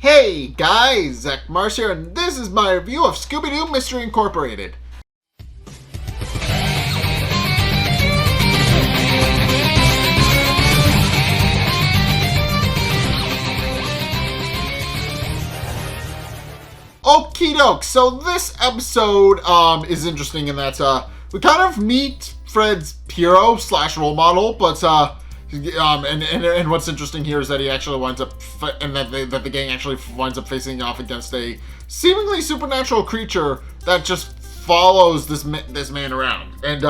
Hey guys, Zack here, and this is my review of Scooby-Doo Mystery Incorporated. Okie doke, so this episode is interesting in that we kind of meet Fred's hero slash role model, but and what's interesting here is that he actually winds up, and that the gang actually winds up facing off against a seemingly supernatural creature that just follows this man around. And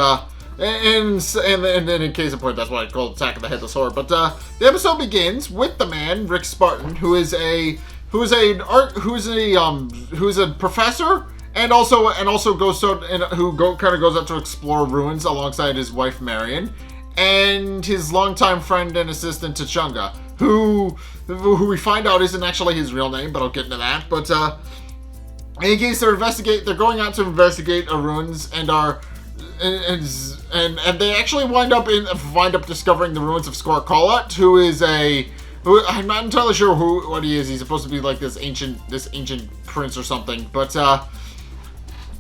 in case of point, that's why I call it Attack of the Headless Horror. But the episode begins with the man Rick Spartan, who is a professor, and also goes out to explore ruins alongside his wife Marion and his longtime friend and assistant Tachunga, who we find out isn't actually his real name, but I'll get into that. But in case they're going out to investigate ruins and they actually wind up discovering the ruins of Scorcolot, who I'm not entirely sure what he is. He's supposed to be like this ancient prince or something. But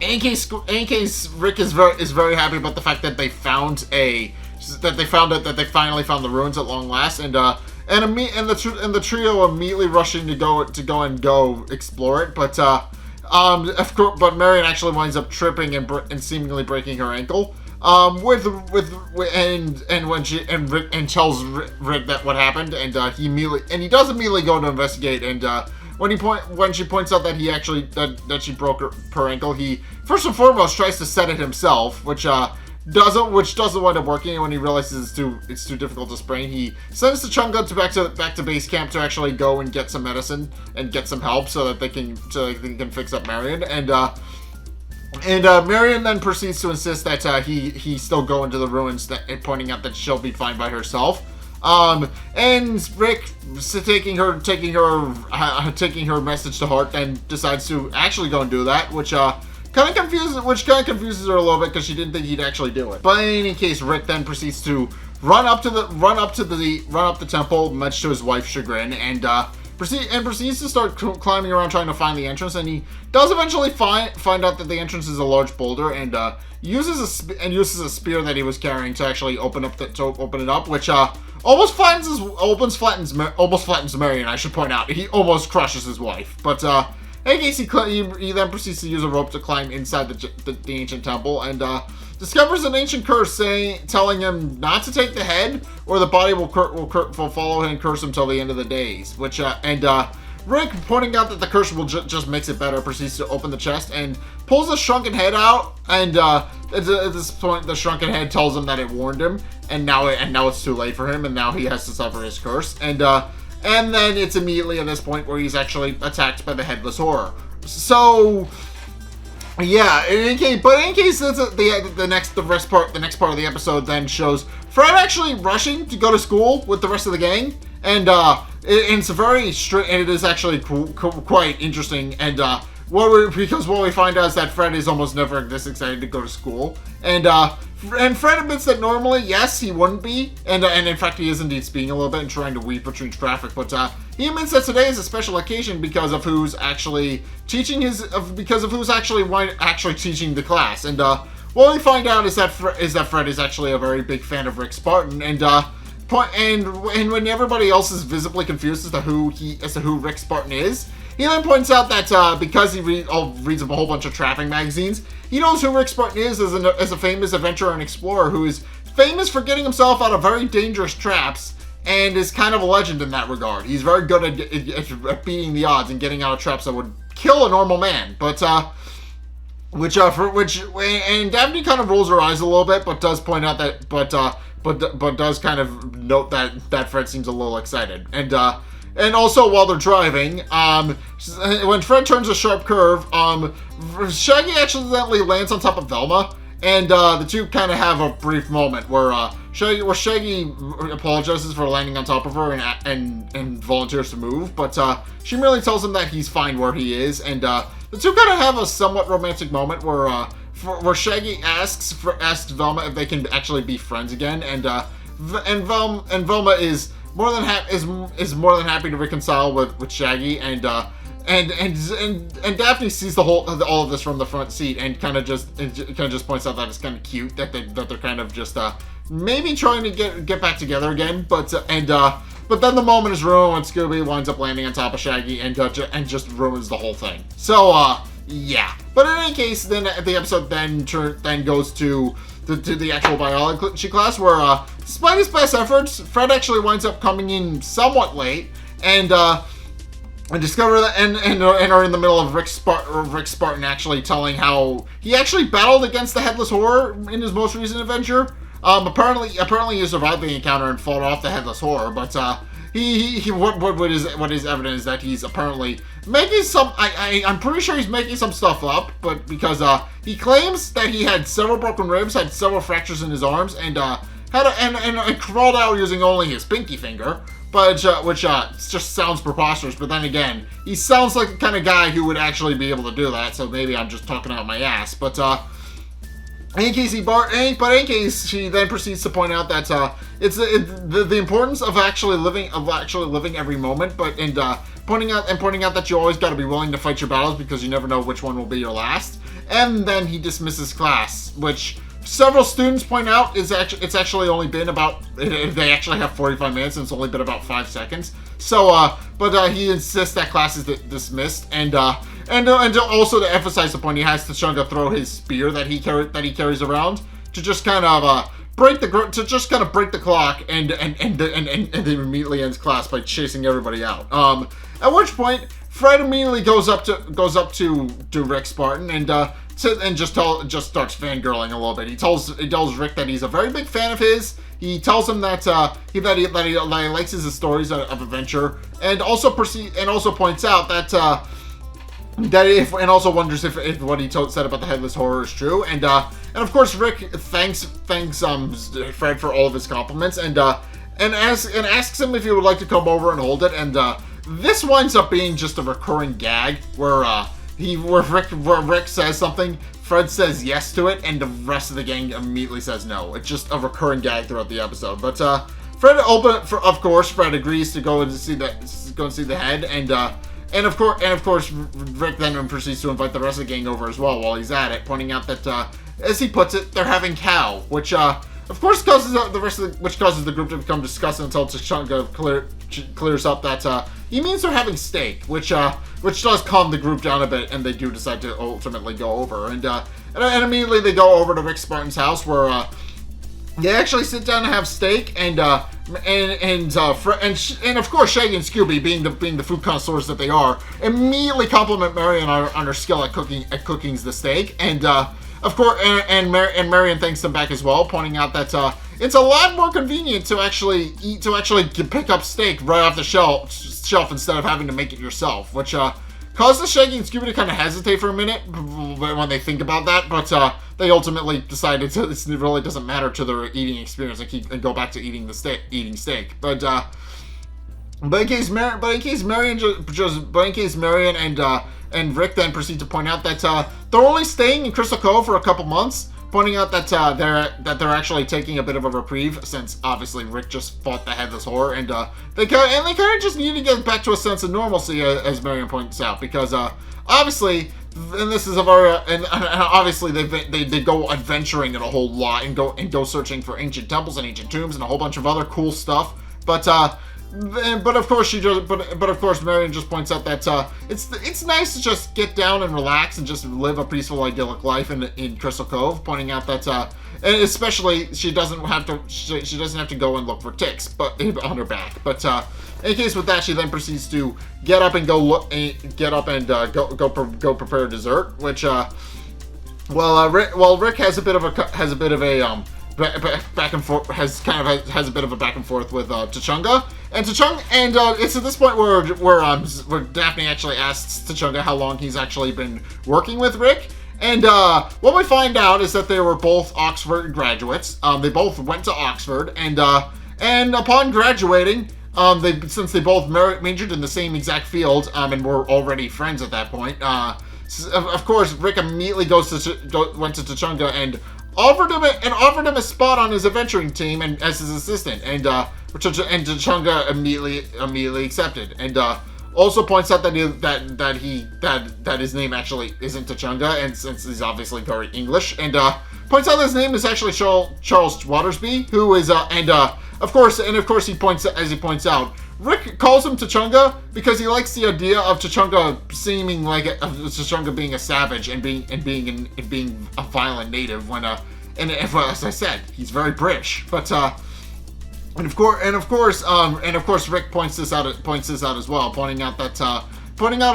in case Rick is very happy about the fact that they finally found the ruins at long last, and the trio immediately rushing to go explore it. But of course, but Marion actually winds up tripping and seemingly breaking her ankle. And tells Rick that what happened, and he does immediately go to investigate. And when she points out that that she broke her ankle, he first and foremost tries to set it himself, which doesn't wind up working. And when he realizes it's too difficult to sprain, he sends Tachunga back to base camp to actually go and get some medicine and get some help so that they can fix up Marion. And Marion then proceeds to insist that he still go into the ruins, pointing out that she'll be fine by herself. And Rick, taking her message to heart, then decides to actually go and do that, which kind of confuses her a little bit because she didn't think he'd actually do it. But in any case, Rick then proceeds to run up the temple, much to his wife's chagrin, and proceeds to start climbing around trying to find the entrance. And he does eventually find out that the entrance is a large boulder, and uses a spear that he was carrying to actually open it up, which almost flattens Marion. I should point out, he almost crushes his wife. But in case he then proceeds to use a rope to climb inside the ancient temple, and discovers an ancient curse telling him not to take the head, or the body will follow him and curse him till the end of the days. Which Rick, pointing out that the curse will just makes it better, proceeds to open the chest and pulls the shrunken head out. And at this point, the shrunken head tells him that it warned him, and now it's too late for him, and now he has to suffer his curse. And then it's immediately at this point where he's actually attacked by the Headless Horror. So, yeah. In case the next part of the episode then shows Fred actually rushing to go to school with the rest of the gang, and it's a very strict, and it is actually quite interesting. And because what we find out is that Fred is almost never this excited to go to school, and Fred admits that normally, yes, he wouldn't be, and in fact he is indeed speeding a little bit and trying to weave between traffic, but he admits that today is a special occasion because of who's actually teaching teaching the class. And what we find out is that Fred is actually a very big fan of Rick Spartan, and when everybody else is visibly confused as to who Rick Spartan is, he then points out that because he reads a whole bunch of trapping magazines, he knows who Rick Spartan is as a famous adventurer and explorer who is famous for getting himself out of very dangerous traps, and is kind of a legend in that regard. He's very good at beating the odds and getting out of traps that would kill a normal man. But and Daphne kind of rolls her eyes a little bit, but does point out that but does kind of note that Fred seems a little excited. And also, while they're driving, when Fred turns a sharp curve, Shaggy accidentally lands on top of Velma, and the two kind of have a brief moment where Shaggy apologizes for landing on top of her and volunteers to move, but she merely tells him that he's fine where he is, and the two kind of have a somewhat romantic moment where Shaggy asks Velma if they can actually be friends again, and Velma is more than happy to reconcile with Shaggy, and Daphne sees all of this from the front seat and kind of just points out that it's kind of cute that they're kind of just maybe trying to get back together again, but then the moment is ruined when Scooby winds up landing on top of Shaggy and just ruins the whole thing. So yeah. But in any case, then the episode then goes to the actual biology class, where despite his best efforts, Fred actually winds up coming in somewhat late and discover that and are in the middle of Rick Spartan actually telling how he actually battled against the Headless Horror in his most recent adventure. Apparently he survived the encounter and fought off the Headless Horror, but what is evident is that he's apparently making some. I'm pretty sure he's making some stuff up, but because he claims that he had several broken ribs, had several fractures in his arms, and crawled out using only his pinky finger. But which just sounds preposterous. But then again, he sounds like the kind of guy who would actually be able to do that. So maybe I'm just talking out my ass. But in case she then proceeds to point out that it's the importance of actually living every moment, and pointing out that you always got to be willing to fight your battles because you never know which one will be your last. And then he dismisses class, which several students point out it's actually only been about, they actually have 45 minutes and it's only been about 5 seconds. So but he insists that class is dismissed, and also to emphasize the point, he has Tachunga throw his spear that he carries around to just kind of break the clock, and then immediately ends class by chasing everybody out. At which point Fred immediately goes up to Rick Spartan and just starts fangirling a little bit. He tells Rick that he's a very big fan of his. He tells him that he likes his stories of adventure, and also points out that and also wonders if what he said about the Headless Horror is true. And of course Rick thanks Fred for all of his compliments, and asks him if he would like to come over and hold it. And this winds up being just a recurring gag where Rick says something, Fred says yes to it, and the rest of the gang immediately says no. It's just a recurring gag throughout the episode. But Fred agrees to go and see the head, and of course Rick then proceeds to invite the rest of the gang over as well while he's at it, pointing out that as he puts it, they're having cow, which of course causes the group to become disgusted until Tachunga clears up that he means they're having steak, which does calm the group down a bit, and they do decide to ultimately go over, and immediately they go over to Rick Spartan's house, where they actually sit down and have steak, and of course Shaggy and Scooby, being the food connoisseurs that they are, immediately compliment Marion on her skill at cooking the steak, and of course, and Marion thanks them back as well, pointing out that it's a lot more convenient to actually pick up steak right off the shelf instead of having to make it yourself, which causes Shaggy and Scooby to kind of hesitate for a minute when they think about that, but they ultimately decide it really doesn't matter to their eating experience and go back to eating steak. But in case Marion and Rick then proceed to point out that they're only staying in Crystal Cove for a couple months, pointing out that they're actually taking a bit of a reprieve since obviously Rick just fought the Headless Horror, and they kind of just need to get back to a sense of normalcy, as Marion points out, because obviously, and this is obviously they go adventuring in a whole lot and go searching for ancient temples and ancient tombs and a whole bunch of other cool stuff, but of course Marion just points out that it's nice to just get down and relax and just live a peaceful, idyllic life in Crystal Cove, pointing out that and especially she doesn't have to go and look for ticks on her back. But in case with that, she then proceeds to get up and go prepare dessert, which Rick has a bit of a back and forth, has a bit of a back and forth with Tachunga, and it's at this point where Daphne actually asks Tachunga how long he's actually been working with Rick, and what we find out is that they were both Oxford graduates. They both went to Oxford, and upon graduating, since they both majored in the same exact field, and were already friends at that point, of course Rick immediately went to Tachunga and offered him a spot on his adventuring team and as his assistant, and T'Chunga immediately accepted, and also points out that his name actually isn't T'Chunga, and since he's obviously very English, and points out his name is actually Charles Watersby, who is of course he points out. Rick calls him T'Chunga because he likes the idea of T'Chunga seeming like T'Chunga being a savage and being a violent native when and as I said, he's very British. But and of course Rick points this out as well, pointing out a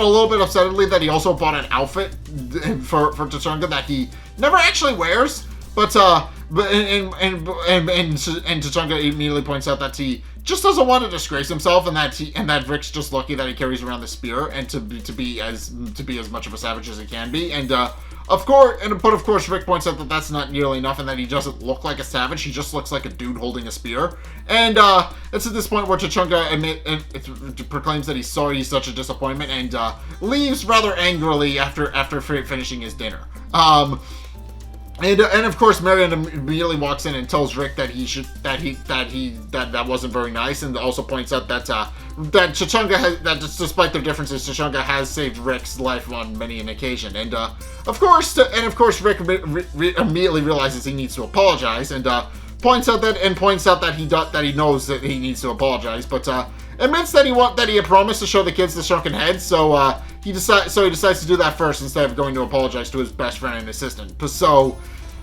little bit upsettedly that he also bought an outfit for T'Chunga that he never actually wears. But T'Chunga immediately points out that he just doesn't want to disgrace himself, and that Rick's just lucky that he carries around the spear and to be as much of a savage as he can be. And of course Rick points out that that's not nearly enough, and that he doesn't look like a savage. He just looks like a dude holding a spear. And it's at this point where T'Chunga proclaims that he's sorry he's such a disappointment, and leaves rather angrily after finishing his dinner. And of course Marion immediately walks in and tells Rick that that wasn't very nice, and also points out that T'Chunga despite their differences, T'Chunga has saved Rick's life on many an occasion, and of course Rick immediately realizes he needs to apologize, and points out that he knows that he needs to apologize, but admits that he had promised to show the kids the shrunken head, so he decides to do that first instead of going to apologize to his best friend and assistant. So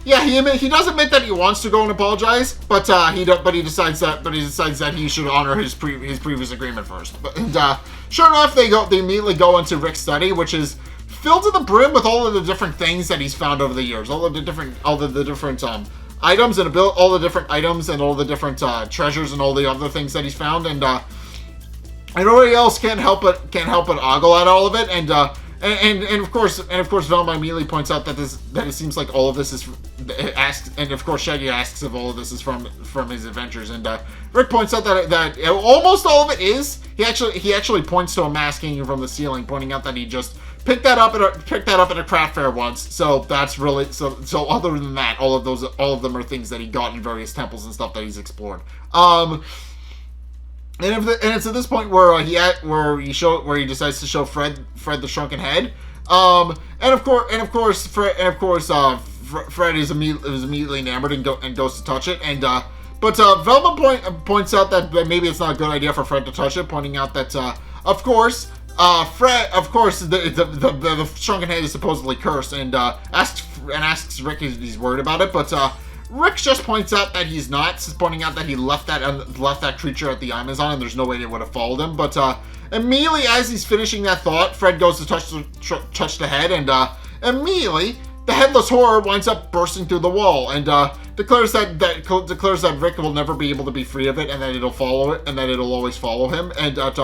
yeah, he does admit that he wants to go and apologize, but he decides that he should honor his previous agreement first. And sure enough, they immediately go into Rick's study, which is filled to the brim with all of the different things that he's found over the years, all of the different items and all the different items and all the different treasures and all the other things that he's found, and everybody else can't help but ogle at all of it, and of course Velma immediately points out that it seems like all of this is and of course Shaggy asks if all of this is from his adventures, and Rick points out that almost all of it is. He actually points to a masking from the ceiling, pointing out that he just picked that up at a craft fair once. So that's really so. Other than that, all of them are things that he got in various temples and stuff that he's explored. And it's at this point where he decides to show Fred the shrunken head. And of course Fred is immediately enamored and goes to touch it. And but Velma points out that maybe it's not a good idea for Fred to touch it, pointing out that of course the shrunken head is supposedly cursed, and asks Rick if he's worried about it, but Rick just points out that he's not, pointing out that he left that creature at the Amazon, and there's no way it would have followed him. But immediately as he's finishing that thought, Fred goes to touch the head, and immediately the headless horror winds up bursting through the wall, and declares that Rick will never be able to be free of it, and that it'll follow it, and that it'll always follow him, and of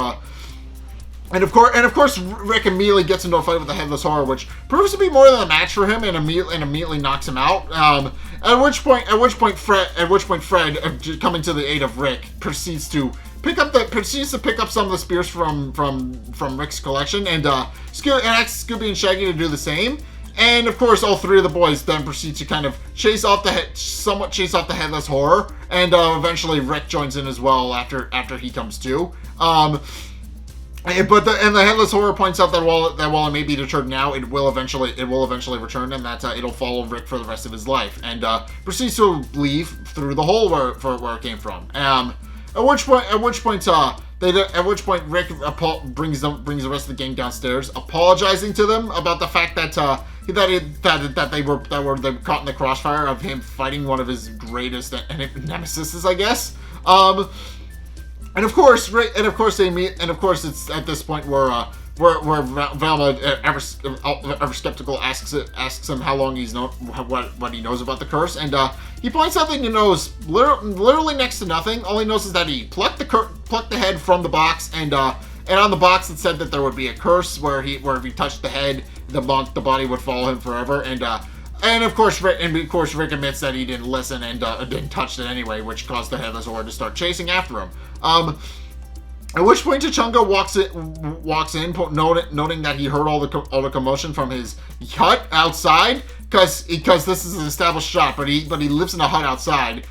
course, Rick immediately gets into a fight with the Headless Horror, which proves to be more than a match for him, and immediately knocks him out. At which point Fred, coming to the aid of Rick, proceeds to pick up some of the spears from Rick's collection, and asks Scooby and Shaggy to do the same. And of course, all three of the boys then proceed to kind of chase off the Headless Horror, and eventually Rick joins in as well after he comes to. But the Headless Horror points out that while it may be deterred now, it will eventually return, and that it'll follow Rick for the rest of his life, and proceeds to leave through the hole where it came from. At which point Rick brings the rest of the gang downstairs, apologizing to them about the fact that they were caught in the crossfire of him fighting one of his greatest nemesis, I guess. And of course they meet, and of course it's at this point where Velma, ever skeptical, asks him how long he's known what he knows about the curse, and he points out that he knows literally next to nothing. All he knows is that he plucked the head from the box, and on the box it said that there would be a curse where if he touched the head, the body would follow him forever, and of course Rick admits that he didn't listen and didn't touch it anyway, which caused the Headless Horror to start chasing after him. At which point Chunga walks in, noting that he heard all the commotion from his hut outside, because this is an established shop, but he lives in a hut outside.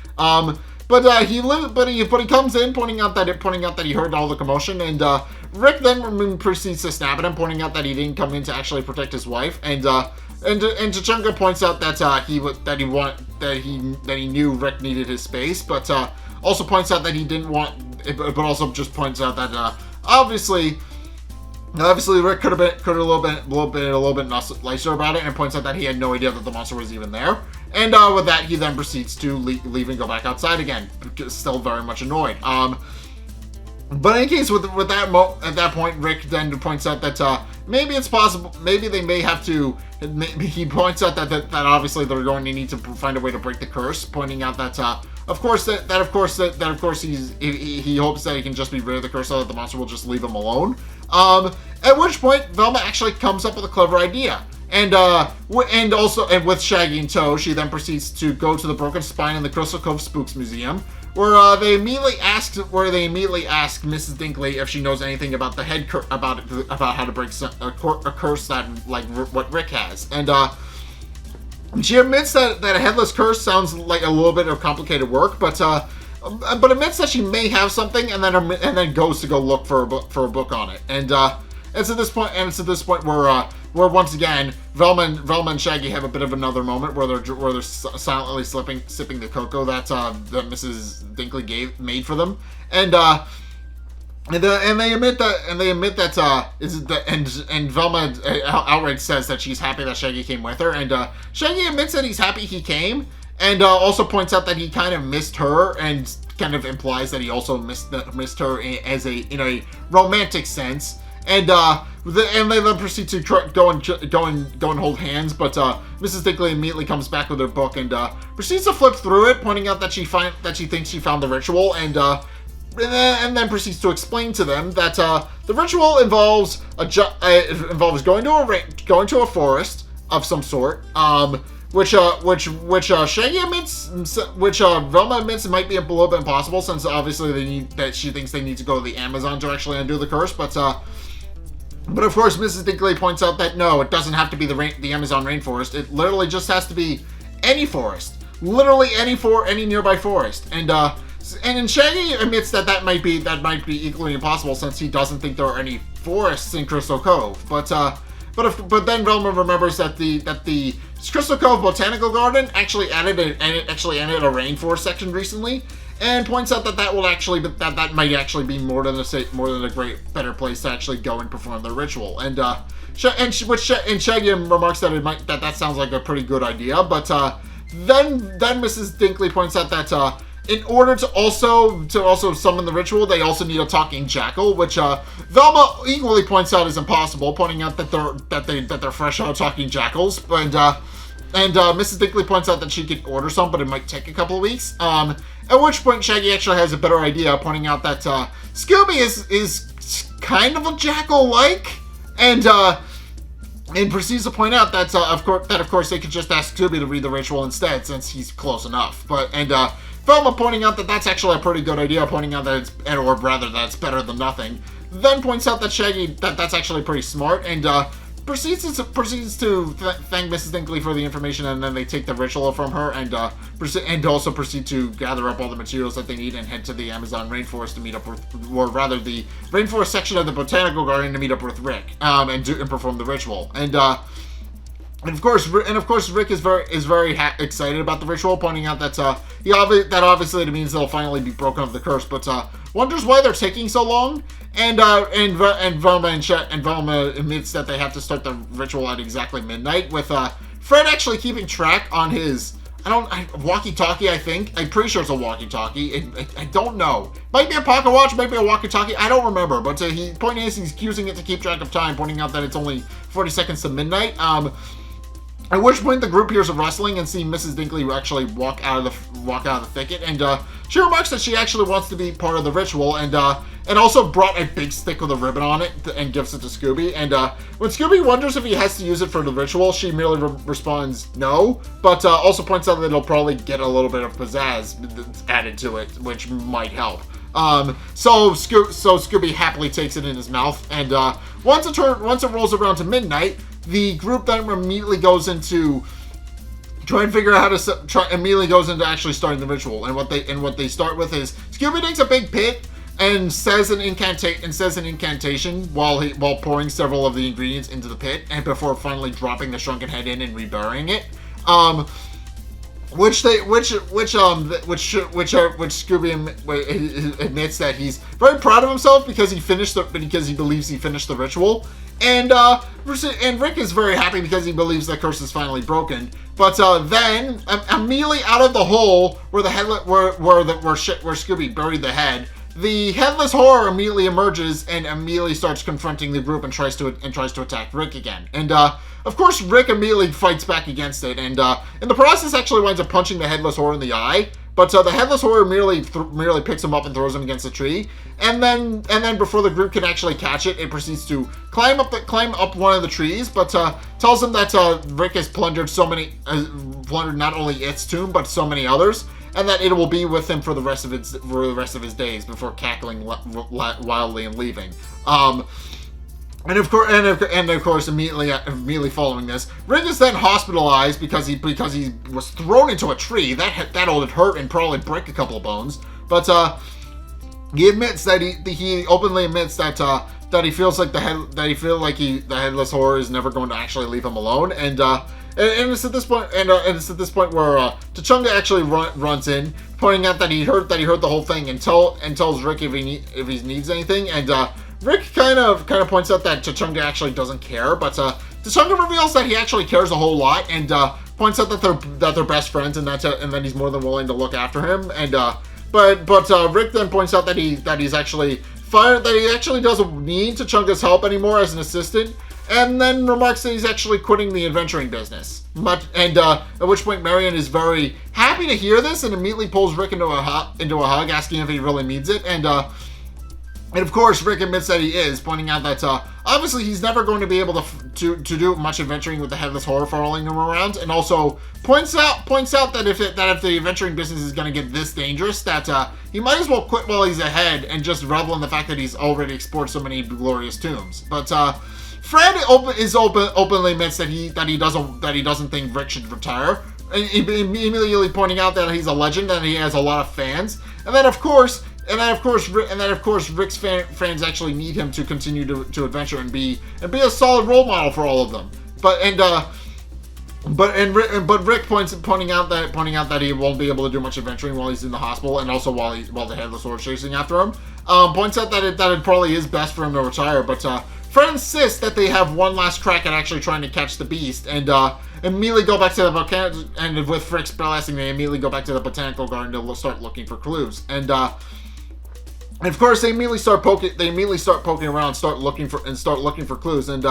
But he comes in, pointing out that he heard all the commotion, and Rick then proceeds to snap at him, pointing out that he didn't come in to actually protect his wife, and Chunga points out that he knew Rick needed his space, but also points out that he didn't want. But also just points out that obviously Rick could have been a little bit nicer about it, and points out that he had no idea that the monster was even there. And with that, he then proceeds to leave and go back outside again, still very much annoyed. But in any case, with that at that point, Rick then points out that maybe it's possible, maybe they may have to. He points out that obviously they're going to need to find a way to break the curse, pointing out that of course he hopes that he can just be rid of the curse so that the monster will just leave him alone. At which point Velma actually comes up with a clever idea. And with Shaggy in tow, she then proceeds to go to the Broken Spine in the Crystal Cove Spooks Museum, where they immediately ask Mrs. Dinkley if she knows anything about the about how to break a curse that like what Rick has, and she admits that a headless curse sounds like a little bit of complicated work, but admits that she may have something, and then goes to go look for a book on it, and it's at this point where once again Velma and Shaggy have a bit of another moment where they're silently sipping the cocoa that Mrs. Dinkley made for them, and they admit that Velma outright says that she's happy that Shaggy came with her, and Shaggy admits that he's happy he came, and also points out that he kind of missed her, and kind of implies that he also missed her in a romantic sense. And they then proceed to go and hold hands, but Mrs. Dinkley immediately comes back with her book and proceeds to flip through it, pointing out that she thinks she found the ritual, and then proceeds to explain to them that the ritual involves going to a forest of some sort, which Shaggy admits, which Velma admits might be a little bit impossible, since obviously she thinks they need to go to the Amazon to actually undo the curse, but of course, Mrs. Dinkley points out that no, it doesn't have to be the Amazon rainforest. It literally just has to be any forest, literally any nearby forest. And then Shaggy admits that might be equally impossible, since he doesn't think there are any forests in Crystal Cove. But then Velma remembers that the Crystal Cove Botanical Garden actually added a rainforest section recently, and points out that might actually be more than a better place to actually go and perform the ritual. And Shaggy remarks that sounds like a pretty good idea. But then Mrs. Dinkley points out that in order to also summon the ritual, they also need a talking jackal, which Velma equally points out is impossible, pointing out that they're fresh out of talking jackals. And Mrs. Dinkley points out that she could order some, but it might take a couple of weeks. At which point Shaggy actually has a better idea, pointing out that Scooby is kind of a jackal-like, and proceeds to point out that of course they could just ask Scooby to read the ritual instead, since he's close enough. Velma pointing out that that's actually a pretty good idea, pointing out that it's better than nothing. Then points out that Shaggy that's actually pretty smart, and proceeds to thank Mrs. Dinkley for the information, and then they take the ritual from her, and also proceed to gather up all the materials that they need and head to the Amazon rainforest to meet up with, or rather the rainforest section of the Botanical Garden to meet up with Rick, and perform the ritual. And of course, Rick is very excited about the ritual, pointing out that obviously it means they'll finally be broken of the curse, but wonders why they're taking so long. And Velma admits that they have to start the ritual at exactly midnight, with Fred actually keeping track on his walkie-talkie. I think I'm pretty sure it's a walkie-talkie. I don't know. Might be a pocket watch, might be a walkie-talkie. I don't remember. But he's using it to keep track of time, pointing out that it's only 40 seconds to midnight. At which point the group hears a rustling and see Mrs. Dinkley actually walk out of the thicket, and she remarks that she actually wants to be part of the ritual, and also brought a big stick with a ribbon on it and gives it to Scooby. And when Scooby wonders if he has to use it for the ritual, she merely responds no, but also points out that it'll probably get a little bit of pizzazz added to it, which might help. So Scooby happily takes it in his mouth, and once it rolls around to midnight, the group then immediately goes into try and figure out how to immediately goes into actually starting the ritual. And what they start with is Scooby digs a big pit and says an incantation while pouring several of the ingredients into the pit, and before finally dropping the shrunken head in and reburying it. Which Scooby admits that he's very proud of himself because he believes he finished the ritual, and Rick is very happy because he believes the curse is finally broken. But then immediately out of the hole where Scooby buried the head, the headless horror immediately emerges and immediately starts confronting the group and tries to attack Rick again. And of course, Rick immediately fights back against it, and in the process actually winds up punching the headless horror in the eye. But the headless horror merely picks him up and throws him against a tree, and then before the group can actually catch it, it proceeds to climb up one of the trees. But tells him that Rick has plundered not only its tomb but so many others, and that it will be with him for the rest of his days before cackling wildly and leaving. And of course, immediately following this, Rick is then hospitalized because he was thrown into a tree. That would hurt and probably break a couple of bones. But he admits that he openly admits that he feels like the headless horror is never going to actually leave him alone. And it's at this point where Tachunga actually runs in, pointing out that he heard the whole thing, and tells Rick if he needs anything. And Rick kind of points out that Tachunga actually doesn't care, but Tachunga reveals that he actually cares a whole lot, and points out that they're best friends, and that he's more than willing to look after him. And but Rick then points out that he actually doesn't need Tachunga's help anymore as an assistant, and then remarks that he's actually quitting the adventuring business. At which point Marion is very happy to hear this and immediately pulls Rick into a hug, asking if he really needs it. And of course, Rick admits that he is, pointing out that obviously he's never going to be able to do much adventuring with the headless horror following him around, and also points out that if the adventuring business is going to get this dangerous, that he might as well quit while he's ahead and just revel in the fact that he's already explored so many glorious tombs. But Fred openly admits that he doesn't think Rick should retire, immediately pointing out that he's a legend and he has a lot of fans, and then of course Rick's fans actually need him to continue to adventure and be a solid role model for all of them. But Rick pointing out that he won't be able to do much adventuring while he's in the hospital, and also while the headless horror is chasing after him. Points out that it probably is best for him to retire, but Fred insists that they have one last crack at actually trying to catch the beast, and immediately go back to the volcano. And with Rick's blasting, they immediately go back to the botanical garden to start looking for clues. And of course, they immediately start poking around, start looking for clues, and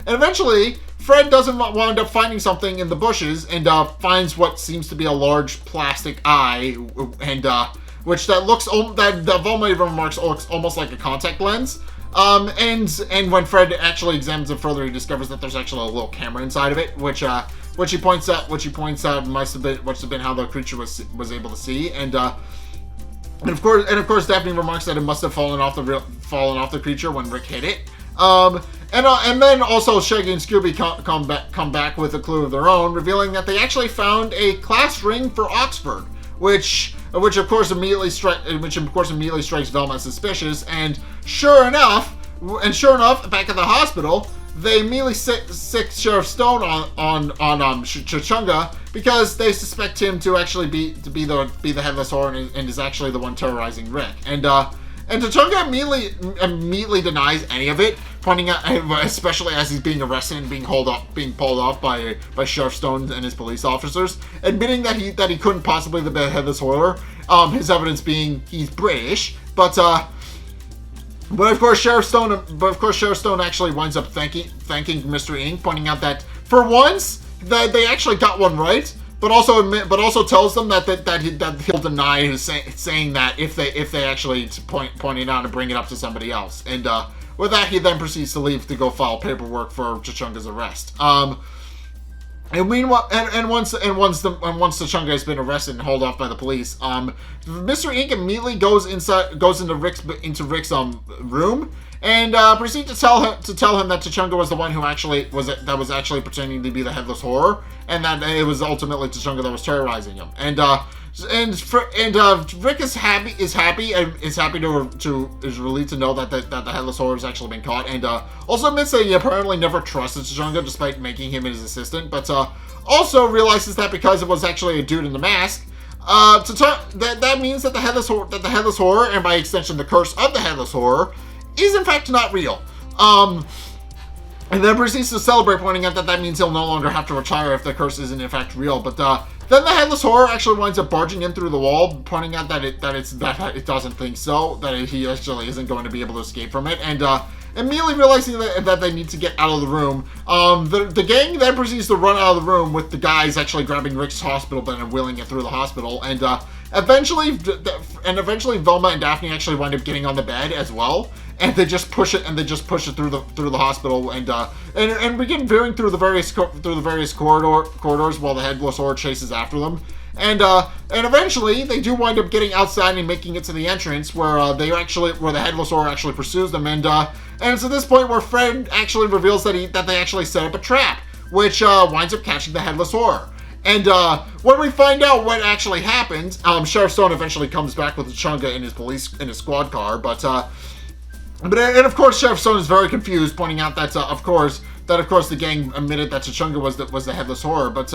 eventually Fred doesn't wind up finding something in the bushes, and finds what seems to be a large plastic eye, and that Volmaid remarks looks almost like a contact lens. And when Fred actually examines it further, he discovers that there's actually a little camera inside of it, which he points out must have been how the creature was able to see, and of course, Daphne remarks that it must have fallen off the creature when Rick hit it. And then also Shaggy and Scooby come back with a clue of their own, revealing that they actually found a class ring for Oxford, which of course immediately strikes Velma as suspicious. And sure enough, back at the hospital, they immediately sick Sheriff Stone on Chunga, because they suspect him to actually be the headless horror and is actually the one terrorizing Rick. And Chunga immediately denies any of it, pointing out, especially as he's being arrested and being pulled off by Sheriff Stone and his police officers, admitting that he couldn't possibly be the headless horror. His evidence being he's British, but of course Sheriff Stone actually winds up thanking Mr. Ink, pointing out that for once that they actually got one right, but also tells them that he'll deny his saying that if they actually point it out and bring it up to somebody else. And with that, he then proceeds to leave to go file paperwork for Chachunga's arrest. And meanwhile, once the Chunga has been arrested and hauled off by the police, Mr. Ink immediately goes into Rick's room and proceeds to tell him that T'Chunga was the one who was actually pretending to be the Headless Horror, and that it was ultimately T'Chunga that was terrorizing him. And Rick is relieved to know that the Headless Horror has actually been caught, and also admits that he apparently never trusted T'Chunga despite making him his assistant, but also realizes that because it was actually a dude in the mask, that means that the Headless Horror, and by extension the curse of the Headless Horror, is in fact not real. And then proceeds to celebrate, pointing out that means he'll no longer have to retire if the curse isn't in fact real. But then the Headless Horror actually winds up barging in through the wall, pointing out that it doesn't think so, that he actually isn't going to be able to escape from it, and immediately realizing that they need to get out of the room. The gang then proceeds to run out of the room, with the guys actually grabbing Rick's hospital bed and wheeling it through the hospital, and eventually Velma and Daphne actually wind up getting on the bed as well. And they just push it through the hospital, and begin veering through the various corridors while the Headless Horror chases after them. And eventually they do wind up getting outside and making it to the entrance where the Headless Horror actually pursues them. And it's at this point where Fred actually reveals that they actually set up a trap, which winds up catching the Headless Horror. And when we find out what actually happened, Sheriff Stone eventually comes back with T'Chunga in his squad car, But of course, Sheriff Stone is very confused, pointing out that of course the gang admitted that T'Chunga was the Headless Horror, but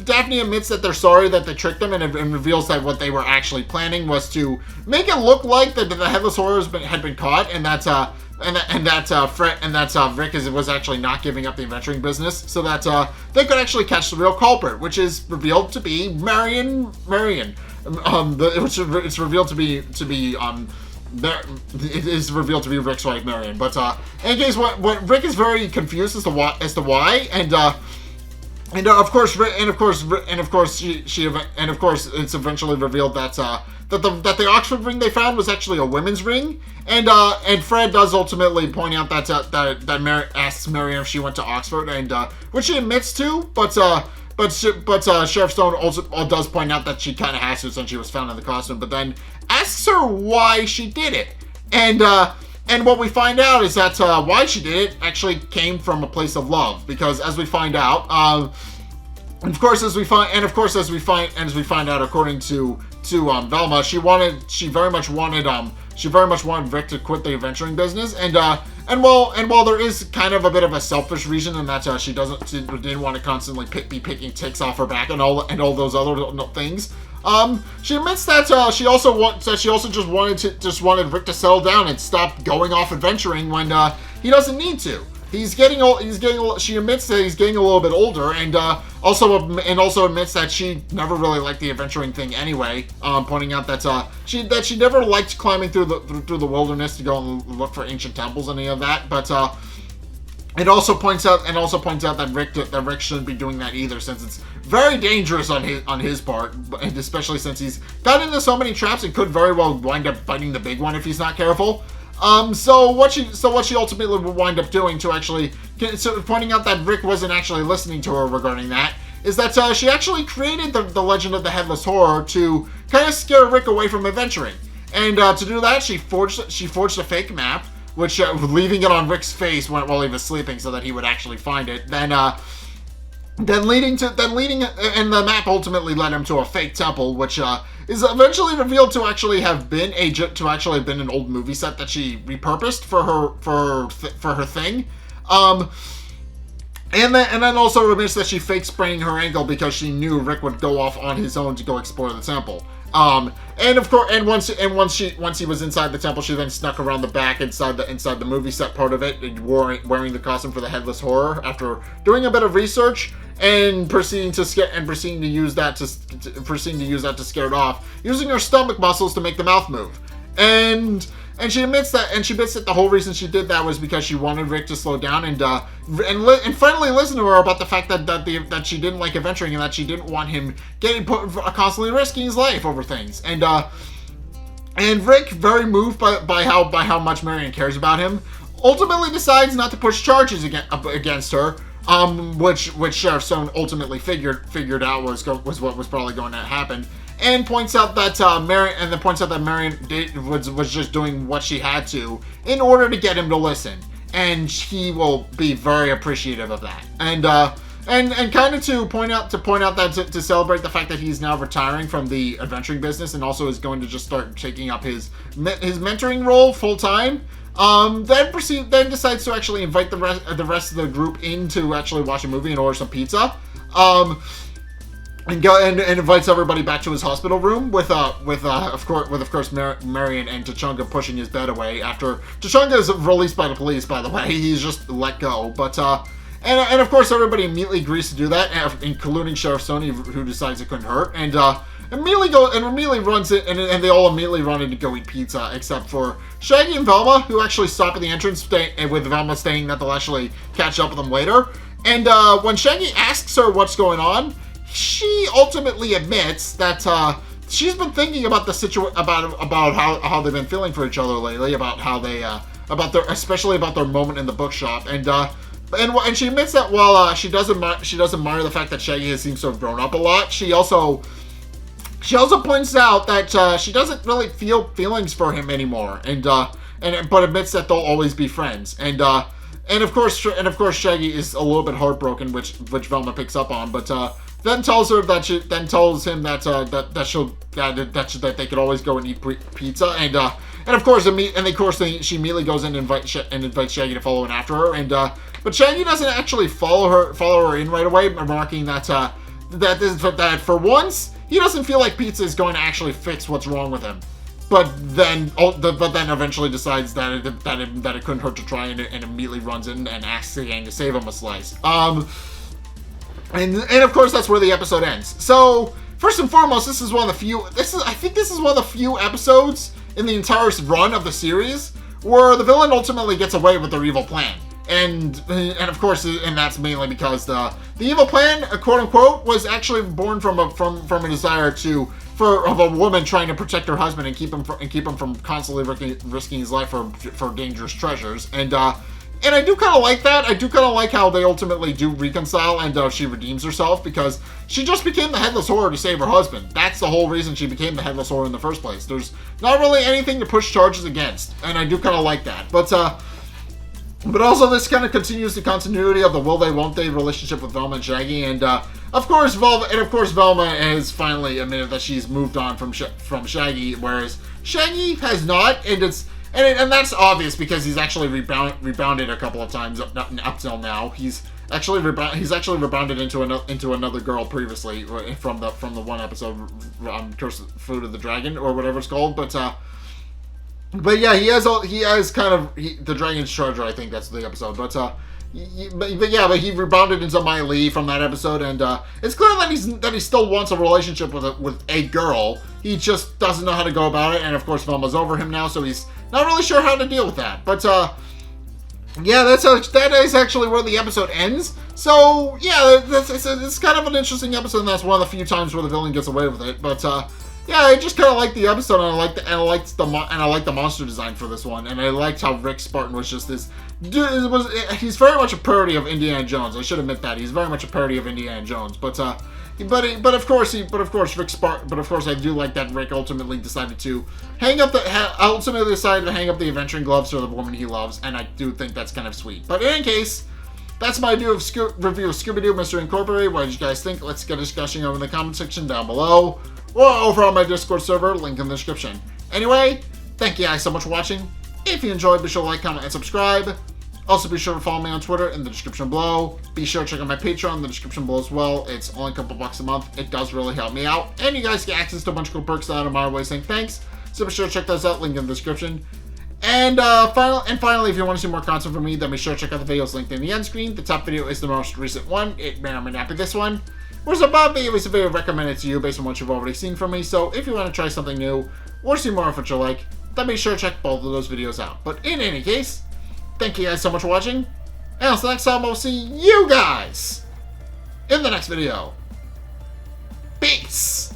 Daphne admits that they're sorry that they tricked them, and reveals that what they were actually planning was to make it look like that the Headless Horror had been caught, and that Rick was actually not giving up the adventuring business, so that they could actually catch the real culprit, which is revealed to be Marion. It's revealed to be it is revealed to be Rick's wife, Marion. But in case what Rick is very confused as to why, and of course it's eventually revealed that the Oxford ring they found was actually a women's ring, and Fred does ultimately point out that Mary asks Marion if she went to Oxford, and which she admits to, but Sheriff Stone also does point out that she kind of has to since she was found in the costume, but then asks her why she did it. And what we find out is that why she did it actually came from a place of love, because as we find out, according to Velma, she very much wanted Rick to quit the adventuring business, and while there is kind of a bit of a selfish reason in that she didn't want to constantly be picking ticks off her back and all those other things, she admits that she also just wanted Rick to settle down and stop going off adventuring when he doesn't need to. She admits that he's getting a little bit older, and also admits that she never really liked the adventuring thing anyway. Pointing out that she never liked climbing through the wilderness to go and look for ancient temples and any of that. But it also points out that Rick shouldn't be doing that either, since it's very dangerous on his part, and especially since he's got into so many traps and could very well wind up biting the big one if he's not careful. So what she ultimately would wind up doing pointing out that Rick wasn't actually listening to her regarding that, is that she actually created the legend of the Headless Horror to kind of scare Rick away from adventuring. And to do that, she forged a fake map, which leaving it on Rick's face while he was sleeping so that he would actually find it. And the map ultimately led him to a fake temple, which is eventually revealed to actually have been an old movie set that she repurposed for her thing. And then also admits that she faked spraining her ankle because she knew Rick would go off on his own to go explore the temple. And of course, once he was inside the temple, she then snuck around the back inside the movie set part of it, wearing the costume for the Headless Horror after doing a bit of research and proceeding to use that to scare it off, using her stomach muscles to make the mouth move. And she admits that the whole reason she did that was because she wanted Rick to slow down and finally listen to her about the fact that she didn't like adventuring and that she didn't want him constantly risking his life over things. And Rick, very moved by how much Marion cares about him, ultimately decides not to push charges against her, which Sheriff Stone ultimately figured out was what was probably going to happen, and points out that Marion was just doing what she had to in order to get him to listen, and he will be very appreciative of that. And kind of to point out that to celebrate the fact that he's now retiring from the adventuring business and also is going to just start taking up his mentoring role full time. Then decides to actually invite the rest of the group in to actually watch a movie and order some pizza. And invites everybody back to his hospital room with of course Marion and T'Chunga pushing his bed away after T'Chunga is released by the police. By the way, he's just let go. But and of course everybody immediately agrees to do that, including Sheriff Stoney, who decides it couldn't hurt, and immediately runs it, and they all immediately run in to go eat pizza, except for Shaggy and Velma, who actually stop at the entrance, with Velma saying that they'll actually catch up with them later. And when Shaggy asks her what's going on, she ultimately admits that she's been thinking about the about how they've been feeling for each other lately, about how they especially about their moment in the bookshop, and she admits that while she does admire the fact that Shaggy seems to have grown up a lot, she also points out that she doesn't really feel feelings for him anymore, but admits that they'll always be friends. And of course Shaggy is a little bit heartbroken, which Velma picks up on, but then tells him that they could always go and eat pizza, and of course she immediately goes in and invites Shaggy to follow in after her, but Shaggy doesn't actually follow her in right away, remarking that for once he doesn't feel like pizza is going to actually fix what's wrong with him. But then eventually decides that it couldn't hurt to try, and immediately runs in and asks the gang to save him a slice. And of course that's where the episode ends. So first and foremost, this is one of the few episodes in the entire run of the series where the villain ultimately gets away with their evil plan. And of course, and that's mainly because the evil plan, quote unquote, was actually born from a desire of a woman trying to protect her husband and keep him from constantly risking his life for dangerous treasures. And I do kind of like that. I do kind of like how they ultimately do reconcile, and she redeems herself because she just became the Headless Horror to save her husband. That's the whole reason she became the Headless Horror in the first place. There's not really anything to push charges against, and I do kind of like that. But also this kind of continues the continuity of the will they won't they relationship with Velma and Shaggy, and of course Velma has finally admitted that she's moved on from Shaggy, whereas Shaggy has not, and that's obvious because he's actually rebounded a couple of times up till now. He's actually rebounded into another girl previously from the one episode on Curse of Food of the Dragon or whatever it's called, But yeah, he has kind of the Dragon's Treasure. I think that's the episode. But he rebounded into Maya Lee from that episode, and it's clear that he still wants a relationship with a girl. He just doesn't know how to go about it, and of course Velma's over him now, so he's not really sure how to deal with that. But yeah, that is actually where the episode ends. So yeah, it's kind of an interesting episode, and that's one of the few times where the villain gets away with it. But yeah, I just kind of liked the episode, and I like the monster design for this one, and I liked how Rick Spartan was just this. He's very much a parody of Indiana Jones. I should admit that he's very much a parody of Indiana Jones, but of course Rick Spartan. But of course, I do like that Rick ultimately decided to hang up the adventuring gloves for the woman he loves, and I do think that's kind of sweet. But in any case, that's my review of Scooby-Doo Mystery Incorporated. What did you guys think? Let's get a discussion over in the comment section down below, or over on my Discord server, link in the description. Anyway, thank you guys so much for watching. If you enjoyed, be sure to like, comment, and subscribe. Also, be sure to follow me on Twitter in the description below. Be sure to check out my Patreon in the description below as well. It's only a couple bucks a month. It does really help me out. And you guys get access to a bunch of cool perks that I'm always saying thanks. So be sure to check those out, link in the description. And finally, if you want to see more content from me, then be sure to check out the videos linked in the end screen. The top video is the most recent one. It may or may not be this one. Whereas above me, it was a video recommended to you based on what you've already seen from me. So if you want to try something new or see more of what you like, then be sure to check both of those videos out. But in any case, thank you guys so much for watching. And until next time, I'll see you guys in the next video. Peace!